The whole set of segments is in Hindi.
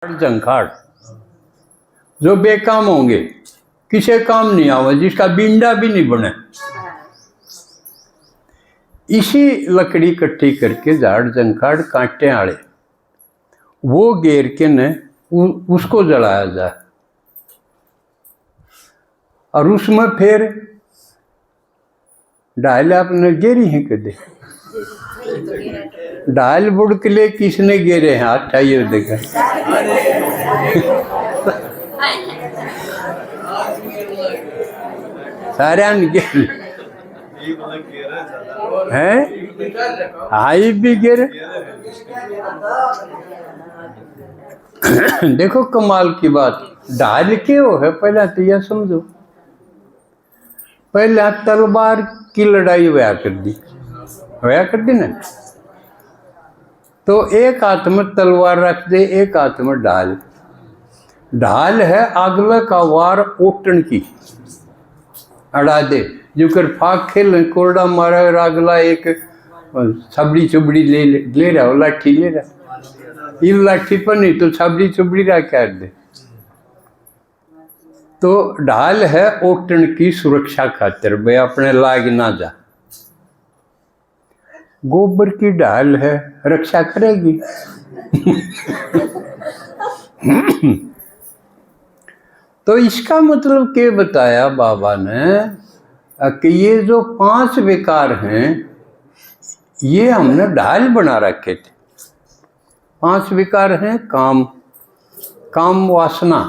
जंखाड़ जो बेकाम होंगे, किसे काम नहीं आवा, जिसका बिंडा भी नहीं बने, इसी लकड़ी इकट्ठी करके झाड़ जंखाड़ कांटे आड़े वो घेर के न उसको जलाया जाए और उसमें फिर ढाल आपने गेरी है कदे ढाल बुड़कले किसने गेरे हैं हाथ आइए देखा सारे हैं हाई भी गिर। देखो कमाल की बात, ढाल के हो है पहला तो यह समझो, पहले तलवार की लड़ाई होया कर दी ना, तो एक हाथ में तलवार रख दे, एक हाथ में ढाल। ढाल है अगले का वार ओटन की अड़ा दे, जो कर फाक खेल कोरडा मारा और अगला एक छबड़ी चुबड़ी ले रहा, लाठी ले रहा, इन लाठी पर नहीं तो छबड़ी चुबड़ी रहा कर दे। तो ढाल है ओटन की सुरक्षा खातिर, भाई अपने लाग ना जा। गोबर की ढाल है रक्षा करेगी। तो इसका मतलब क्या बताया बाबा ने कि ये जो 5 विकार हैं ये हमने ढाल बना रखे थे। 5 विकार हैं, काम वासना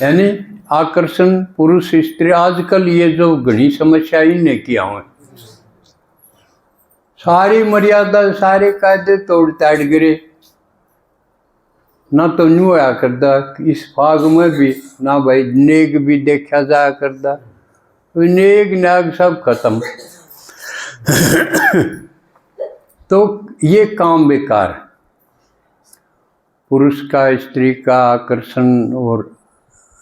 यानी आकर्षण पुरुष स्त्री। आजकल ये जो घनी समस्या इन्हें किया हुए, सारी मर्यादा सारे कायदे तोड़ ताड़ गिरे ना, तो न्यू आया करदा इस फाग में भी ना भाई नेग भी देखा जाया करदा, नेग नाग सब खत्म। तो ये काम बेकार है, पुरुष का स्त्री का आकर्षण और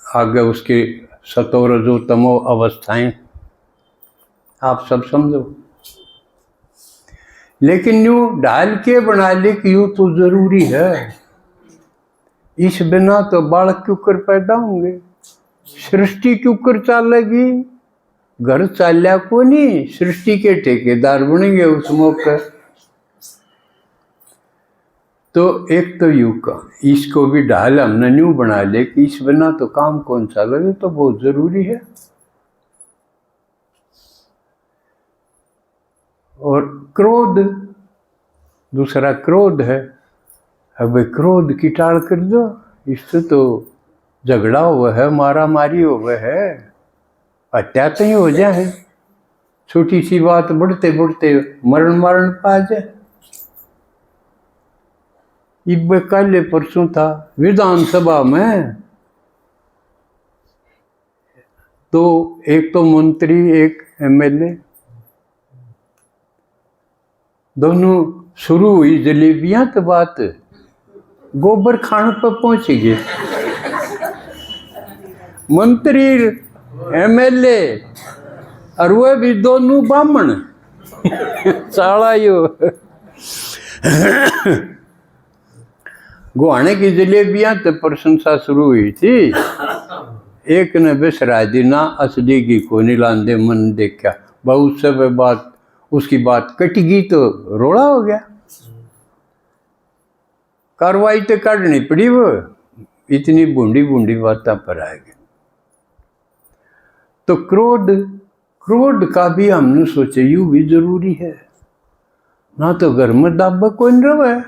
आगे उसके सतो रजो तमो अवस्थाएं आप सब समझो। लेकिन न्यू ढाल के बना ले कि यूँ तो जरूरी है, इस बिना तो बालक क्यों कर पैदा होंगे, सृष्टि क्यों कर चलेगी, घर चाल्या को नहीं, सृष्टि के ठेकेदार बनेंगे उस मौके। तो एक तो यू का इसको भी ढाल हमने न्यू बना ले कि इस बिना तो काम कौन चलेगा, तो बहुत जरूरी है। और क्रोध, दूसरा क्रोध है। अब क्रोध की टाल कर दो, इससे तो झगड़ा हुआ है, मारा मारी हुआ है, हत्या तो ही हो जाए, छोटी सी बात बढ़ते बढ़ते मरण पा जाए। इब कल परसों था विधानसभा में, तो एक तो मंत्री एक एमएलए, दोनों शुरू हुई जलेबियां, तो बात गोबर खान पर पहुंच गए। मंत्री एमएलए और वह भी दोनों बामण साला यो गुहाने की जलेबियां तो प्रशंसा शुरू हुई थी, एक ने बिसरा दी ना असली की को नहीं लांदे मन देखा, बहुत सब बात उसकी बात कट गई तो रोड़ा हो गया, कार्रवाई तो काटनी पड़ी, वो इतनी बूंदी बातें पर आ गई। तो क्रोध का भी हमने सोचे यू भी जरूरी है ना, तो घर में दाबा कोई नहीं रहे,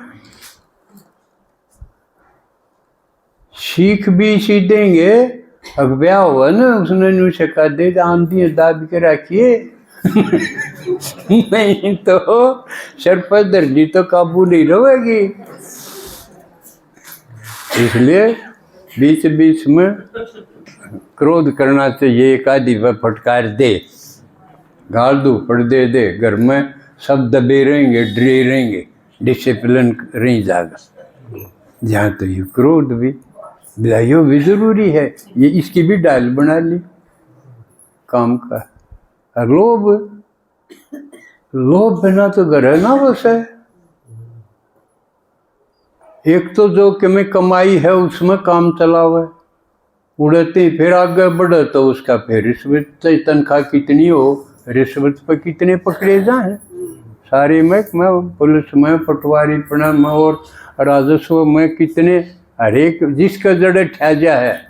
सीख भी इसी देंगे। अब ब्याह हुआ ना, उसने न्यू शिका दे आंधी दाब के रखिए। नहीं तो सर पर दर्जी तो काबू नहीं रहेगी, इसलिए बीच बीच में क्रोध करना चाहिए। एक आदि वह फटकार दे, गाल दो पड़ दे, घर में सब दबे रहेंगे, डरे रहेंगे, डिसिप्लिन रही जाएगा। जहाँ तो ये क्रोध भी बिलाइयों भी जरूरी है, ये इसकी भी डाल बना ली काम का। लोभ बिना तो घर है ना बस है, एक तो जो कि में कमाई है उसमें काम चला हुआ है, उड़ते फिर आगे बढ़े तो उसका फिर रिश्वत, तनख्वाह कितनी हो, रिश्वत पर कितने पकड़े जाए, सारे महकमे पुलिस में, पटवारी में और राजस्व में कितने, हर एक जिसका जड़े ठहजा है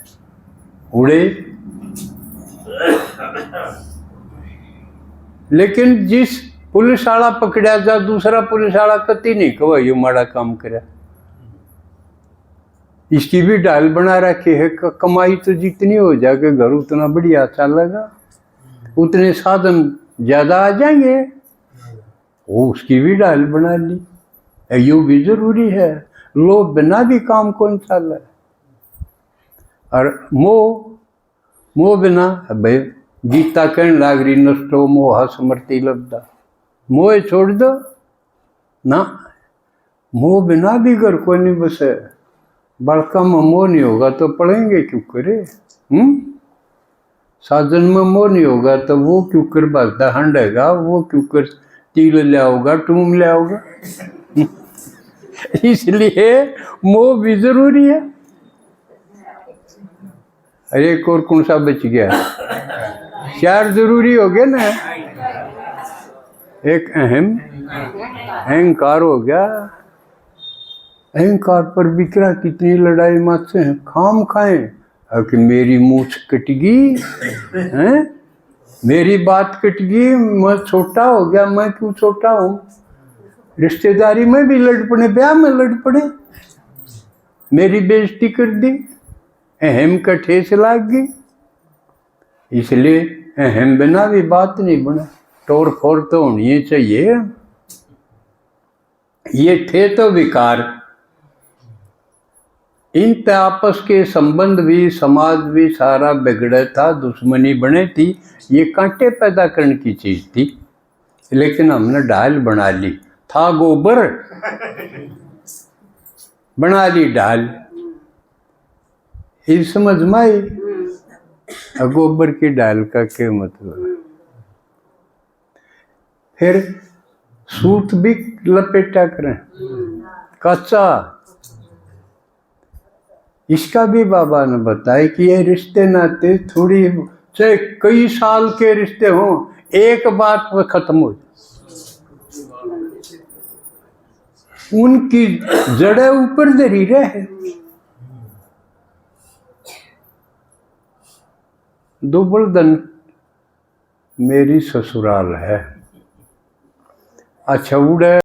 उड़े। लेकिन जिस पुलिस वाला पकड़ा जा, दूसरा पुलिस वाला कति नहीं कहो ये माड़ा काम करे, इसकी भी ढाल बना रखी है। कमाई तो जितनी हो जाएगी घर उतना बढ़िया चलेगा, उतने साधन ज्यादा आ जाएंगे, वो उसकी भी ढाल बना ली। यो भी जरूरी है, लोभ बिना भी काम कौन चल है। और मोह बिना भाई गीता कहने लाग रही, नष्टो मोह स्मृति लब्धा, मोह छोड़ दो ना, मोह बिना भी घर को नहीं बसे। बड़का में मोह नहीं होगा तो पढ़ेंगे क्यों करे, साधन में मोह नहीं होगा तो वो क्यों कर बसदा हंडेगा, वो क्यों कर तिल ले आओगा, टूम ले आओगा। इसलिए मोह भी जरूरी है। अरे एक और कौन सा बच गया, 4 जरूरी हो गए ना। एक अहंकार हो गया, अहंकार पर बिकरा कितनी लड़ाई मारते हैं, खाम खाएं कि मेरी मूछ कटगी हैं, मेरी बात कटगी, मैं छोटा हो गया, मैं क्यों छोटा हूँ, रिश्तेदारी में भी लड़ पड़े, ब्याह में लड़ पड़े, मेरी बेइज्जती कर दी, अहम का ठेस लाग गई। इसलिए अहम बिना भी बात नहीं बने, तोड़ फोड़ तो होनी चाहिए। ये थे तो विकार, इनते आपस के संबंध भी, समाज भी सारा बिगड़े था, दुश्मनी बने थी, ये कांटे पैदा करने की चीज थी। लेकिन हमने ढाल बना ली, था गोबर बना ली ढाल, ये समझ में आई। गोबर की ढाल का क्या मतलब है। फिर सूत भी लपेटा करें कच्चा, इसका भी बाबा ने बताया कि ये रिश्ते नाते थोड़ी, चाहे कई साल के रिश्ते हों, एक बात पर खत्म हो, उनकी जड़ें ऊपर धरी रहे। दुबलदन मेरी ससुराल है, अच्छा उड़े